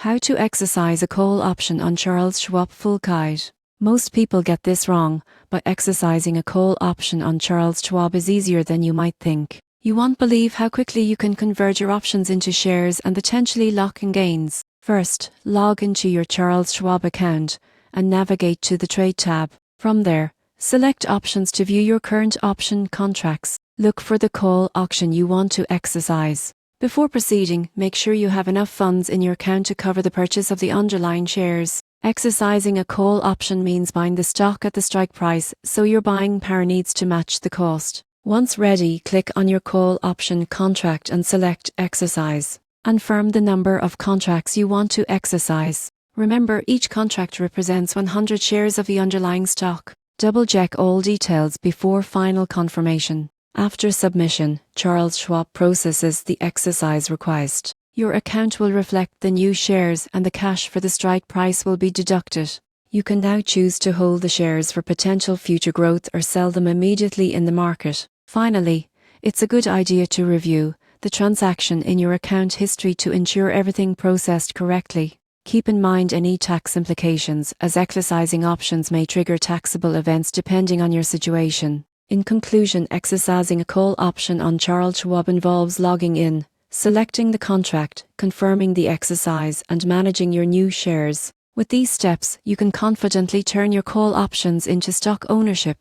How to exercise a call option on Charles Schwab Full Guide. Most people get this wrong, but exercising a call option on Charles Schwab is easier than you might think. You won't believe how quickly you can convert your options into shares and potentially lock in gains. First, log into your Charles Schwab account and navigate to the Trade tab. From there, select Options to view your current option contracts. Look for the call option you want to exercise. Before proceeding, make sure you have enough funds in your account to cover the purchase of the underlying shares. Exercising a call option means buying the stock at the strike price, so your buying power needs to match the cost. Once ready, click on your call option contract and select Exercise. Confirm the number of contracts you want to exercise. Remember, each contract represents 100 shares of the underlying stock. Double-check all details before final confirmation. After submission, Charles Schwab processes the exercise request. Your account will reflect the new shares and the cash for the strike price will be deducted. You can now choose to hold the shares for potential future growth or sell them immediately in the market. Finally, it's a good idea to review the transaction in your account history to ensure everything processed correctly. Keep in mind any tax implications, as exercising options may trigger taxable events depending on your situation. In conclusion, exercising a call option on Charles Schwab involves logging in, selecting the contract, confirming the exercise, and managing your new shares. With these steps, you can confidently turn your call options into stock ownership.